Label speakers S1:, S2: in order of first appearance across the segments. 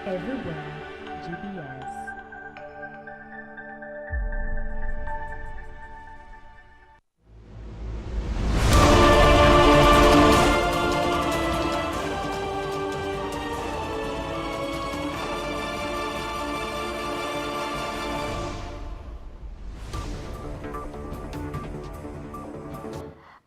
S1: Everywhere GBS.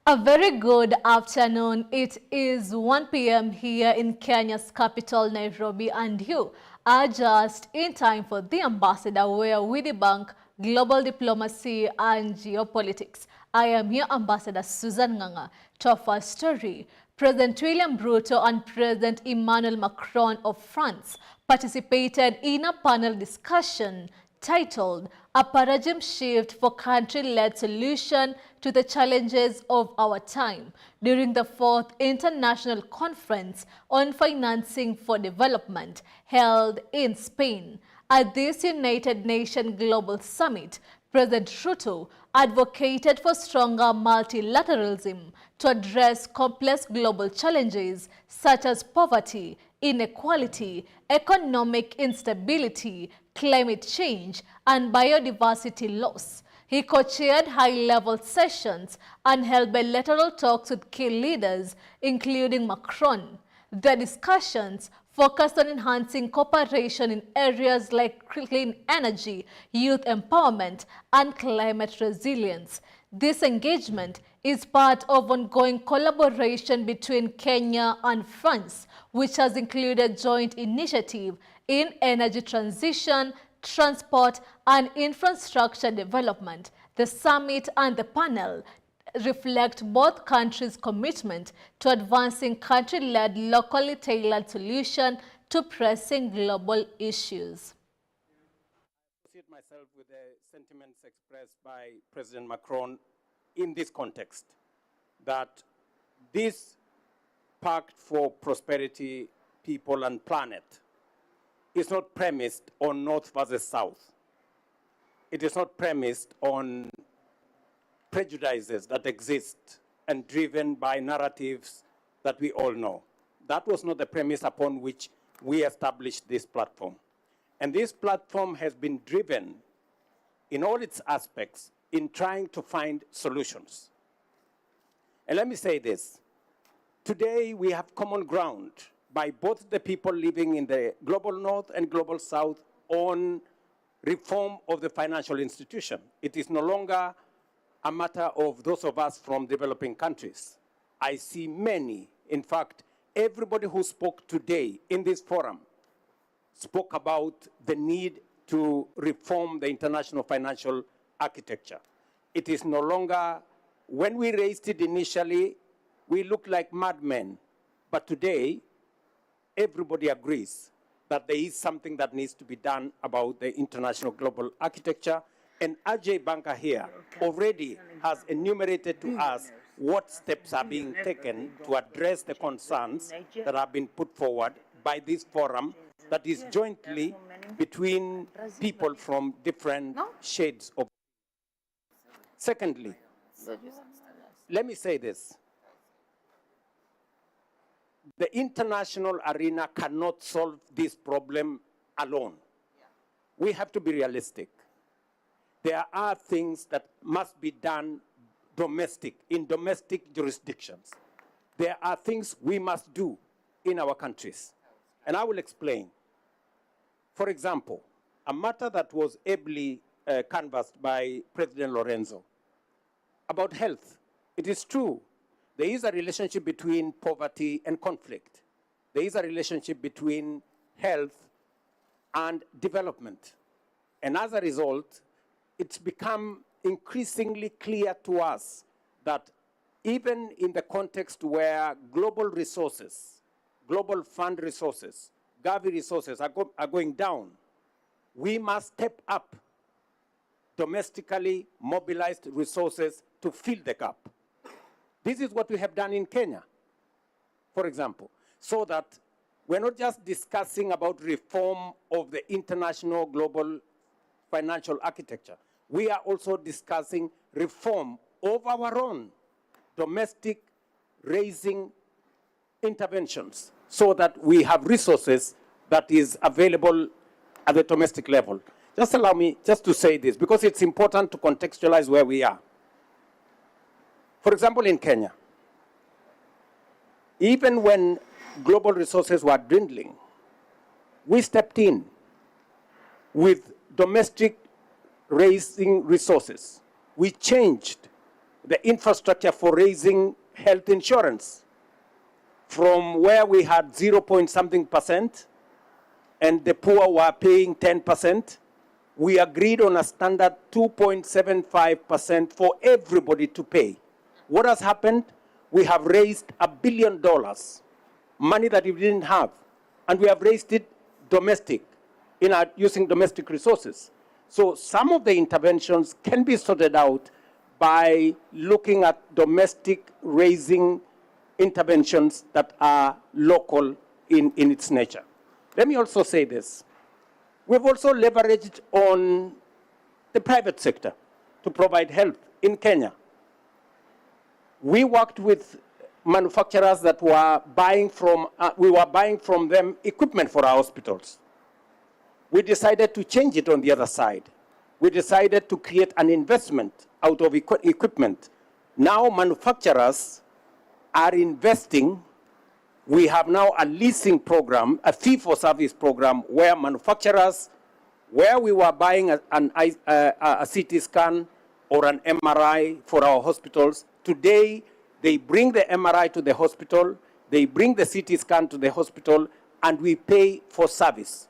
S2: A very good afternoon. It is 1 p.m. here in Kenya's capital, Nairobi, and you are just in time for The Ambassador, where we debunk global diplomacy and geopolitics. I am your ambassador, Susan Nganga. To our first story, President William Ruto and President Emmanuel Macron of France participated in a panel discussion titled A Paradigm Shift for Country-Led Solution to the Challenges of Our Time during the 4th International Conference on Financing for Development held in Spain. At this United Nations Global Summit, President Ruto advocated for stronger multilateralism to address complex global challenges such as poverty, inequality, economic instability, climate change, and biodiversity loss. He co-chaired high-level sessions and held bilateral talks with key leaders, including Macron. The discussions focused on enhancing cooperation in areas like clean energy, youth empowerment, and climate resilience. This engagement is part of ongoing collaboration between Kenya and France, which has included joint initiative in energy transition, transport, and infrastructure development. The summit and the panel reflect both countries' commitment to advancing country-led, locally tailored solutions to pressing global issues.
S3: I associate myself with the sentiments expressed by President Macron in this context, that this Pact for Prosperity, People and Planet is not premised on North versus South. It is not premised on prejudices that exist and driven by narratives that we all know. That was not the premise upon which we established this platform. And this platform has been driven in all its aspects in trying to find solutions. And let me say this. Today we have common ground by both the people living in the global north and global south on reform of the financial institution. It is no longer a matter of those of us from developing countries. I see many, in fact, everybody who spoke today in this forum spoke about the need to reform the international financial architecture. It is no longer, when we raised it initially, we looked like madmen, but today, everybody agrees that there is something that needs to be done about the international global architecture. And Ajay Banka here already has enumerated to us what steps are being taken to address the concerns that have been put forward by this forum that is jointly between people from different shades of. Secondly, let me say this. The international arena cannot solve this problem alone. We have to be realistic. There are things that must be done in domestic jurisdictions. There are things we must do in our countries. And I will explain. For example, a matter that was ably canvassed by President Lorenzo about health. It is true. There is a relationship between poverty and conflict. There is a relationship between health and development. And as a result, it's become increasingly clear to us that even in the context where global resources, global fund resources, Gavi resources are going down, we must step up domestically mobilized resources to fill the gap. This is what we have done in Kenya, for example, so that we're not just discussing about reform of the international global financial architecture. We are also discussing reform of our own domestic raising interventions so that we have resources that is available at the domestic level. Just allow me just to say this, because it's important to contextualize where we are. For example, in Kenya, even when global resources were dwindling, we stepped in with domestic raising resources. We changed the infrastructure for raising health insurance from where we had 0.something% and the poor were paying 10%. We agreed on a standard 2.75% for everybody to pay. What has happened? We have raised $1 billion, money that we didn't have, and we have raised it domestic, using domestic resources. So some of the interventions can be sorted out by looking at domestic raising interventions that are local in its nature. Let me also say this. We've also leveraged on the private sector to provide help in Kenya. We worked with manufacturers that were buying from, we were buying from them equipment for our hospitals. We decided to change it on the other side. We decided to create an investment out of equipment. Now manufacturers are investing. We have now a leasing program, a fee-for-service program, where manufacturers, where we were buying a CT scan or an MRI for our hospitals, today they bring the MRI to the hospital, they bring the CT scan to the hospital, and we pay for service.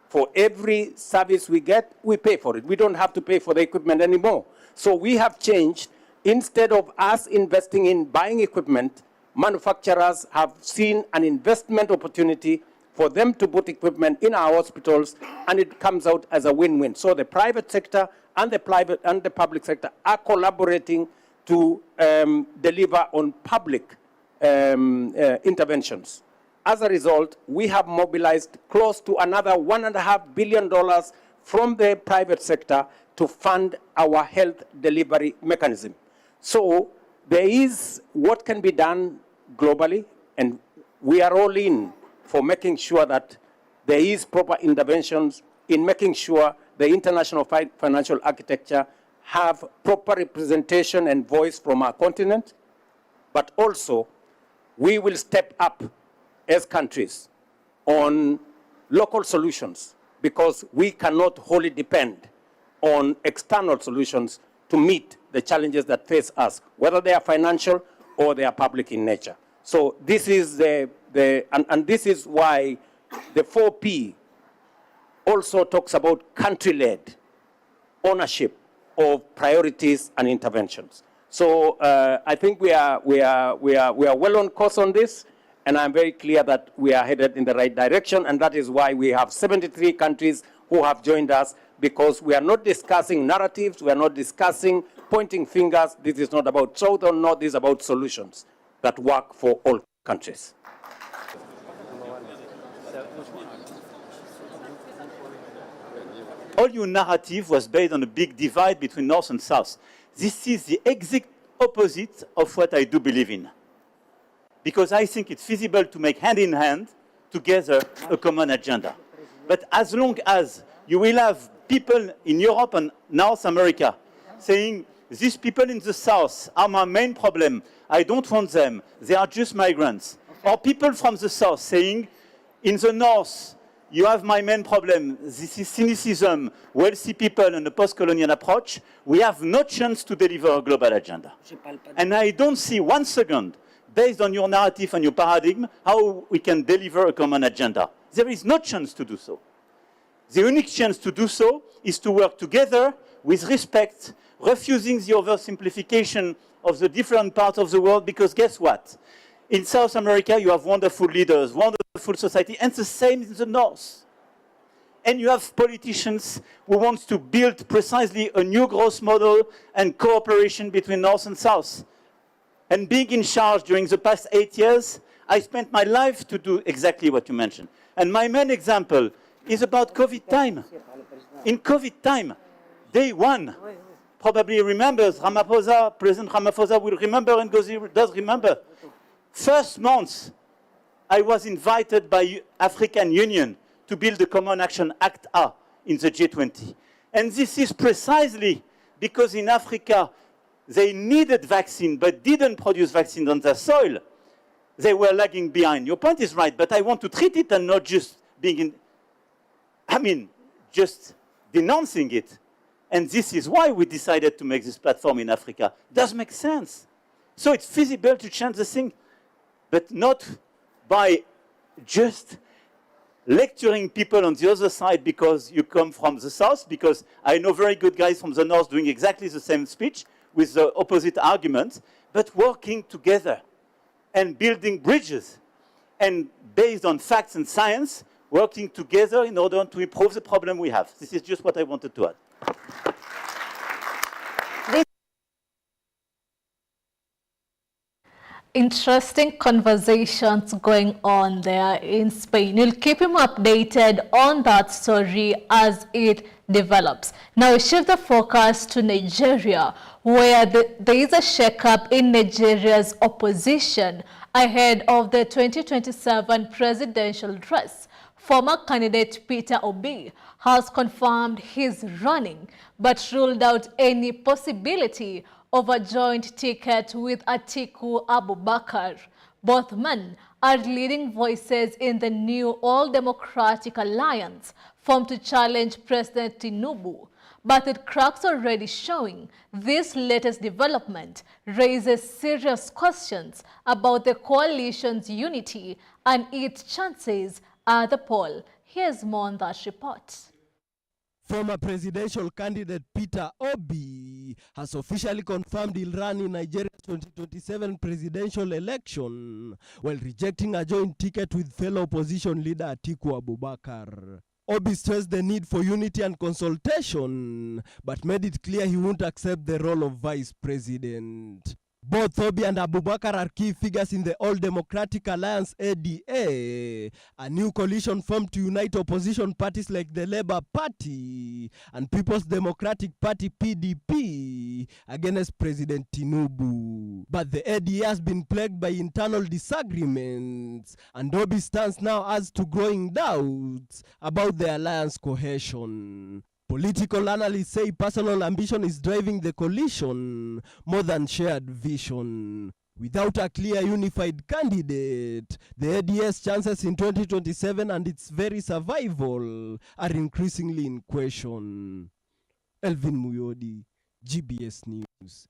S3: For every service we get, we pay for it. We don't have to pay for the equipment anymore. So we have changed. Instead of us investing in buying equipment, manufacturers have seen an investment opportunity for them to put equipment in our hospitals, and it comes out as a win-win. So the private sector and the public sector are collaborating to deliver on public interventions. As a result, we have mobilized close to another $1.5 billion from the private sector to fund our health delivery mechanism. So there is what can be done globally, and we are all in for making sure that there is proper interventions in making sure the international financial architecture have proper representation and voice from our continent, but also we will step up as countries on local solutions, because we cannot wholly depend on external solutions to meet the challenges that face us, whether they are financial or they are public in nature. So this is and this is why the 4P also talks about country-led ownership of priorities and interventions. So I think we are well on course on this, and I'm very clear that we are headed in the right direction, and that is why we have 73 countries who have joined us, because we are not discussing narratives, we are not discussing pointing fingers. This is not about south or north, this is about solutions that work for all countries.
S4: All your narrative was based on a big divide between North and South. This is the exact opposite of what I do believe in. Because I think it's feasible to make hand in hand together a common agenda. But as long as you will have people in Europe and North America saying, these people in the South are my main problem, I don't want them, they are just migrants. Or people from the South saying, in the North, you have my main problem, this is cynicism, wealthy people and a post-colonial approach, we have no chance to deliver a global agenda. And I don't see 1 second, based on your narrative and your paradigm, how we can deliver a common agenda. There is no chance to do so. The unique chance to do so is to work together with respect, refusing the oversimplification of the different parts of the world, because guess what? In South America, you have wonderful leaders, wonderful society, and the same in the North. And you have politicians who want to build precisely a new growth model and cooperation between North and South. And being in charge during the past 8 years, I spent my life to do exactly what you mentioned. And my main example is about COVID time. In COVID time, day one, probably remembers Ramaphosa, President Ramaphosa will remember, and Ngozi does remember. First month, I was invited by African Union to build the Common Action Act in the G20. And this is precisely because in Africa, they needed vaccine but didn't produce vaccine on their soil. They were lagging behind. Your point is right, but I want to treat it and not just just denouncing it. And this is why we decided to make this platform in Africa. Does make sense. So it's feasible to change the thing, but not by just lecturing people on the other side because you come from the south, because I know very good guys from the north doing exactly the same speech with the opposite arguments, but working together and building bridges and based on facts and science, working together in order to improve the problem we have. This is just what I wanted to add.
S2: Interesting conversations going on there in Spain. You'll keep him updated on that story as it develops. Now we shift the focus to Nigeria, where there is a shakeup in Nigeria's opposition ahead of the 2027 presidential race. Former candidate Peter Obi has confirmed his running, but ruled out any possibility of a joint ticket with Atiku Abubakar. Both men are leading voices in the new All-Democratic Alliance formed to challenge President Tinubu. But with cracks already showing, this latest development raises serious questions about the coalition's unity and its chances at the poll. Here's more on that report.
S5: Former presidential candidate Peter Obi has officially confirmed he'll run in Nigeria's 2027 presidential election while rejecting a joint ticket with fellow opposition leader Atiku Abubakar. Obi stressed the need for unity and consultation, but made it clear he won't accept the role of vice president. Both Obi and Abubakar are key figures in the All-Democratic Alliance ADA, a new coalition formed to unite opposition parties like the Labour Party and People's Democratic Party PDP against President Tinubu. But the ADA has been plagued by internal disagreements, and Obi stands now adds to growing doubts about the alliance cohesion. Political analysts say personal ambition is driving the coalition more than shared vision. Without a clear unified candidate, the ADA's chances in 2027 and its very survival are increasingly in question. Elvin Muyodi, GBS News.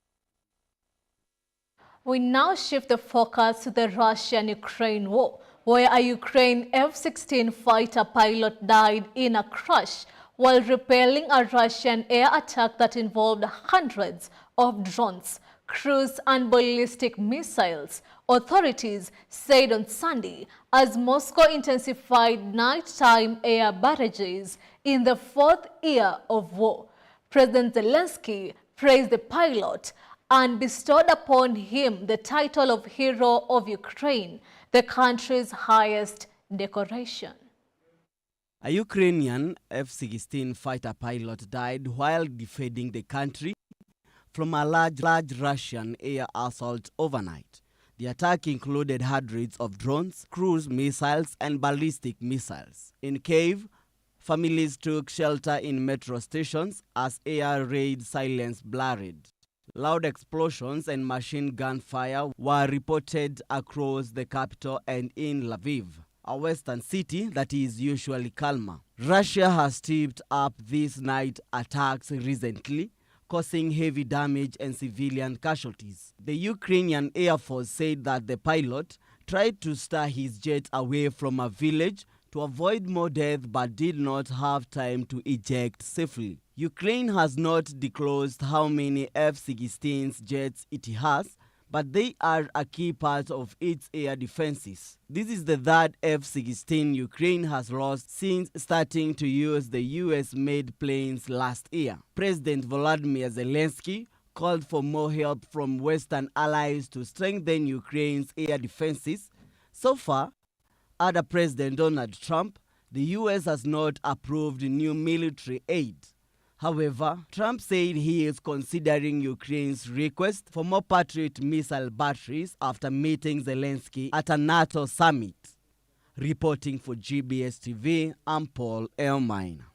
S2: We now shift the focus to the Russian-Ukraine war, where a Ukraine F-16 fighter pilot died in a crash while repelling a Russian air attack that involved hundreds of drones, cruise and ballistic missiles, authorities said on Sunday, as Moscow intensified nighttime air barrages in the fourth year of war. President Zelensky praised the pilot and bestowed upon him the title of Hero of Ukraine, the country's highest decoration.
S6: A Ukrainian F-16 fighter pilot died while defending the country from a large Russian air assault overnight. The attack included hundreds of drones, cruise missiles, and ballistic missiles. In Kyiv, families took shelter in metro stations as air raid silence blurred. Loud explosions and machine gun fire were reported across the capital and in Lviv, a western city that is usually calmer. Russia has stepped up these night attacks recently, causing heavy damage and civilian casualties. The Ukrainian Air Force said that the pilot tried to steer his jet away from a village to avoid more death but did not have time to eject safely. Ukraine has not disclosed how many F-16 jets it has, but they are a key part of its air defenses. This is the third F-16 Ukraine has lost since starting to use the US-made planes last year. President Volodymyr Zelensky called for more help from Western allies to strengthen Ukraine's air defenses. So far, under President Donald Trump, the US has not approved new military aid. However, Trump said he is considering Ukraine's request for more Patriot missile batteries after meeting Zelensky at a NATO summit. Reporting for GBS TV, I'm Paul Elmine.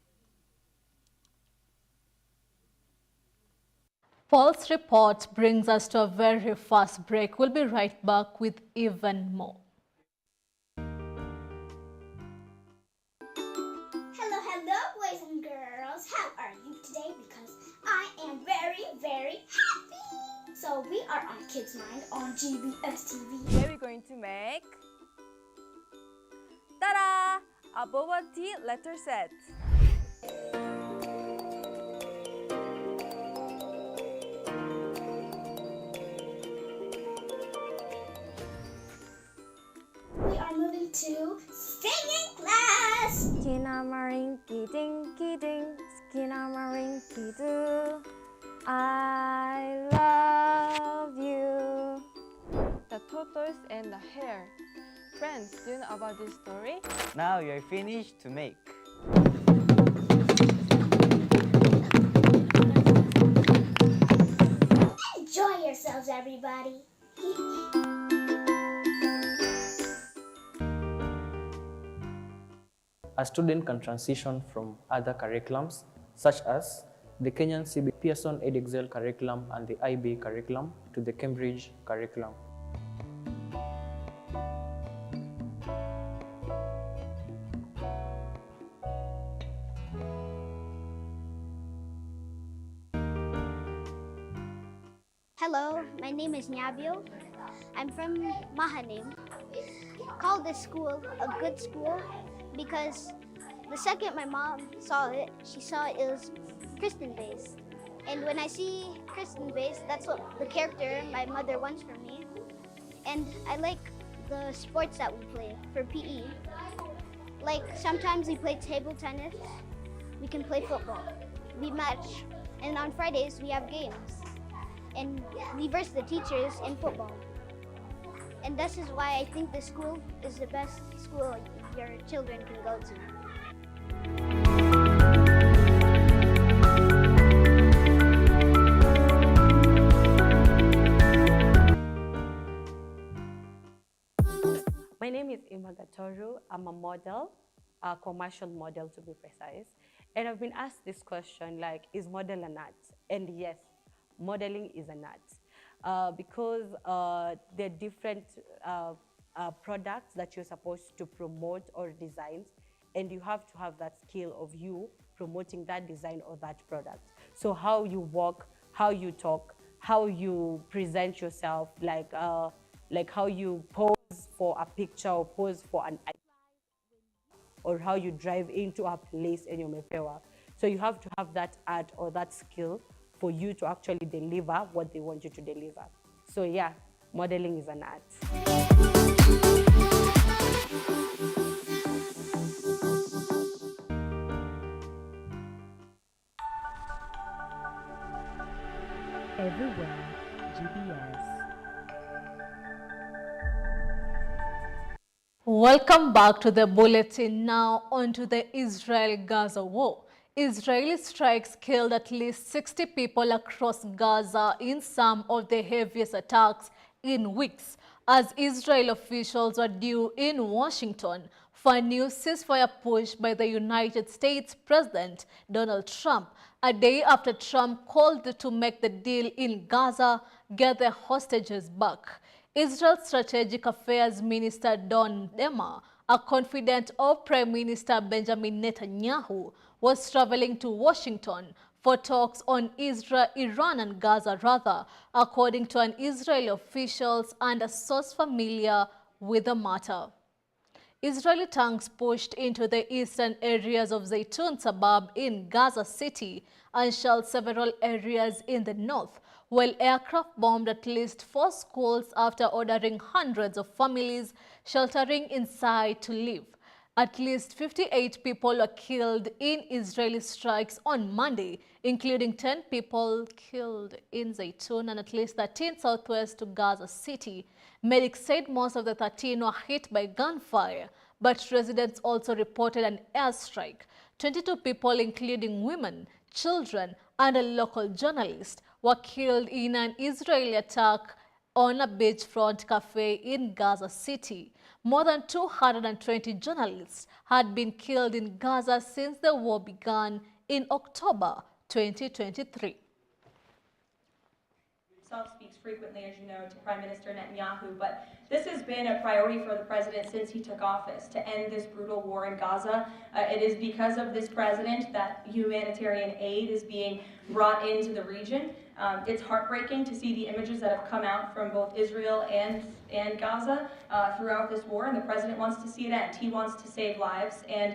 S2: Paul's report brings us to a very fast break. We'll be right back with even more.
S7: Hello, boys and girls. How are you today? Because I am very, very happy. So we are on Kids Mind on GBS TV.
S8: Today we're going to make ta-da! A boba tea letter set.
S7: We are moving to singing class.
S8: Skinamarinky dinky ding, skinamarinky doo. I love you.
S9: The tortoise and the hare. Friends, do you know about this story?
S10: Now you're finished to make.
S7: Enjoy yourselves, everybody.
S11: A student can transition from other curriculums, such as the Kenyan CB Pearson EdExcel curriculum and the IB curriculum, to the Cambridge curriculum.
S7: Hello, my name is Nyabio. I'm from Mahanim. Call this school a good school because the second my mom saw it, she saw it was Christian-based. And when I see Christian-based, that's what the character my mother wants from me. And I like the sports that we play for PE. Like sometimes we play table tennis, we can play football, we match, and on Fridays we have games. And we verse the teachers in football. And this is why I think the school is the best school your children can go to.
S12: My name is Ima Gatoru. I'm a model, a commercial model to be precise. And I've been asked this question, like, is model an art? And yes, modeling is an art because there are different products that you're supposed to promote or design, and you have to have that skill of you promoting that design or that product. So how you walk, how you talk, how you present yourself, like how you pose for a picture or pose for an item, or how you drive into a place and you mepewa. So you have to have that art or that skill for you to actually deliver what they want you to deliver. So yeah, modeling is an art.
S1: Everywhere, GBS.
S2: Welcome back to the bulletin. Now on to the Israel-Gaza war. Israeli strikes killed at least 60 people across Gaza in some of the heaviest attacks in weeks, as Israel officials are due in Washington for a new ceasefire push by the United States President Donald Trump, a day after Trump called to make the deal in Gaza get the hostages back. Israel's Strategic Affairs Minister Don Demmer, a confidant of Prime Minister Benjamin Netanyahu, was traveling to Washington for talks on Iran and Gaza, according to an Israeli official and a source familiar with the matter. Israeli tanks pushed into the eastern areas of Zaytun suburb in Gaza City and shelled several areas in the north, while aircraft bombed at least 4 schools after ordering hundreds of families sheltering inside to leave. At least 58 people were killed in Israeli strikes on Monday, including 10 people killed in Zaytun and at least 13 southwest to Gaza City. Medics said most of the 13 were hit by gunfire, but residents also reported an airstrike. 22 people, including women, children, and a local journalist, were killed in an Israeli attack on a beachfront cafe in Gaza City. More than 220 journalists had been killed in Gaza since the war began in October 2023.
S13: Speaks frequently, as you know, to Prime Minister Netanyahu, but this has been a priority for the president since he took office, to end this brutal war in Gaza. It is because of this president that humanitarian aid is being brought into the region. It's heartbreaking to see the images that have come out from both Israel and Gaza throughout this war, and the president wants to see it end. He wants to save lives, and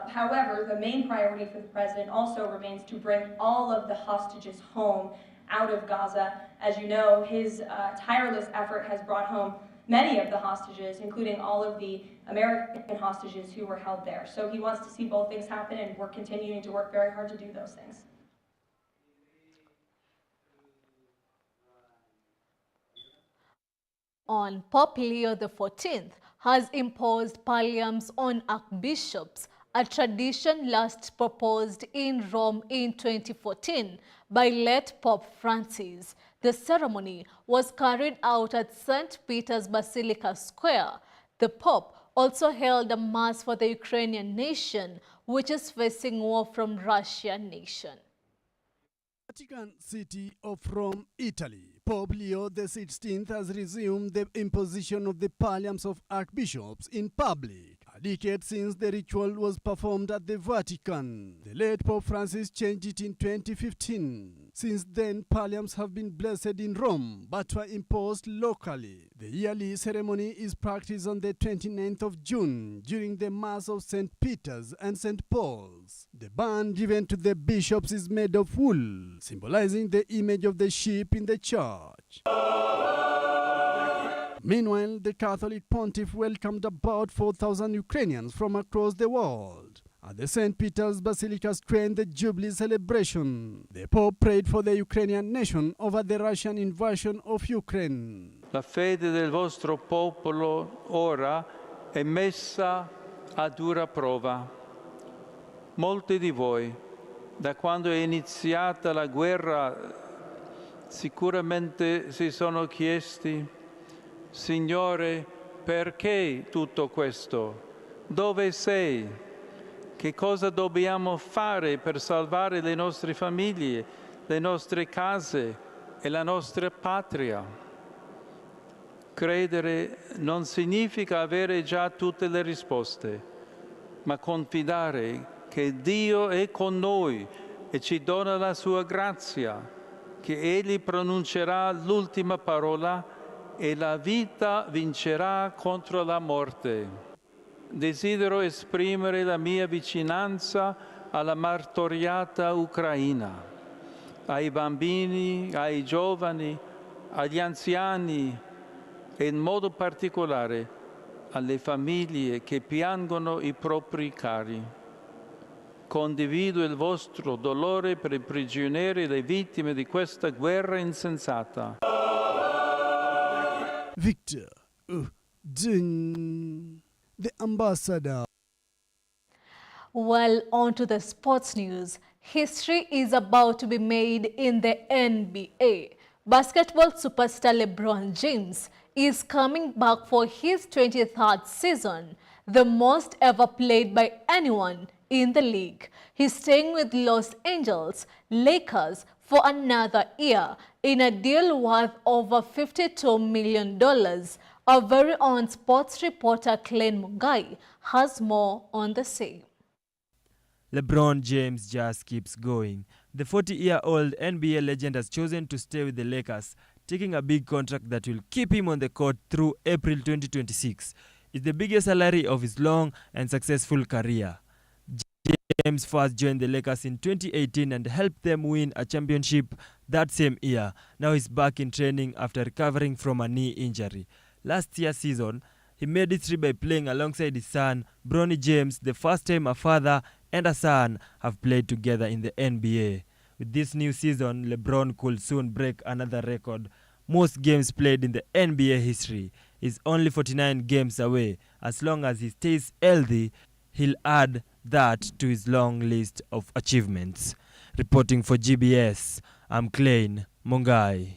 S13: however, the main priority for the president also remains to bring all of the hostages home out of Gaza. As you know, his tireless effort has brought home many of the hostages, including all of the American hostages who were held there. So he wants to see both things happen, and we're continuing to work very hard to do those things.
S2: On Pope Leo XIV has imposed palliums on archbishops, a tradition last proposed in Rome in 2014 by late Pope Francis. The ceremony was carried out at St. Peter's Basilica Square. The Pope also held a mass for the Ukrainian nation, which is facing war from Russian nation.
S5: Vatican City of Rome, Italy. Pope Leo XVI has resumed the imposition of the palliums of archbishops in public, a decade since the ritual was performed at the Vatican. The late Pope Francis changed it in 2015. Since then, palliums have been blessed in Rome, but were imposed locally. The yearly ceremony is practiced on the 29th of June during the Mass of St. Peter's and St. Paul's. The band given to the bishops is made of wool, symbolizing the image of the sheep in the church. Meanwhile, the Catholic Pontiff welcomed about 4,000 Ukrainians from across the world. At the St. Peter's Basilica Square in the Jubilee celebration, the Pope prayed for the Ukrainian nation over the Russian invasion of Ukraine.
S14: La fede del vostro popolo ora è messa a dura prova. Molti di voi, da quando è iniziata la guerra, sicuramente si sono chiesti: Signore, perché tutto questo? Dove sei? Che cosa dobbiamo fare per salvare le nostre famiglie, le nostre case e la nostra patria? Credere non significa avere già tutte le risposte, ma confidare che Dio è con noi e ci dona la sua grazia, che Egli pronuncerà l'ultima parola e la vita vincerà contro la morte. Desidero esprimere la mia vicinanza alla martoriata Ucraina, ai bambini, ai giovani, agli anziani e in modo particolare alle famiglie che piangono i propri cari. Condivido il vostro dolore per i prigionieri e le vittime di questa guerra insensata.
S5: Victor Ding, the ambassador.
S2: Well, on to the sports news. History is about to be made in the NBA. Basketball superstar LeBron James is coming back for his 23rd season, the most ever played by anyone in the league. He's staying with Los Angeles Lakers for another year in a deal worth over $52 million. Our very own sports reporter Glenn Mugai has more on the same.
S15: LeBron James just keeps going. The 40-year-old NBA legend has chosen to stay with the Lakers, taking a big contract that will keep him on the court through April 2026. It's the biggest salary of his long and successful career. James first joined the Lakers in 2018 and helped them win a championship that same year. Now he's back in training after recovering from a knee injury. Last year's season, he made history by playing alongside his son, Bronny James, the first time a father and a son have played together in the NBA. With this new season, LeBron could soon break another record. Most games played in the NBA history. He's only 49 games away. As long as he stays healthy, he'll add that to his long list of achievements. Reporting for GBS, I'm Klein Mungai.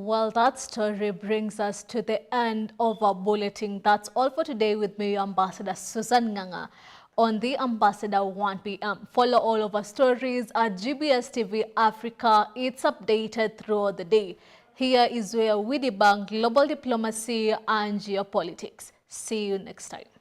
S2: Well, that story brings us to the end of our bulletin. That's all for today with me, Ambassador Susan Nganga, on the Ambassador 1 p.m. Follow all of our stories at GBS TV Africa. It's updated throughout the day. Here is where we debunk global diplomacy and geopolitics. See you next time.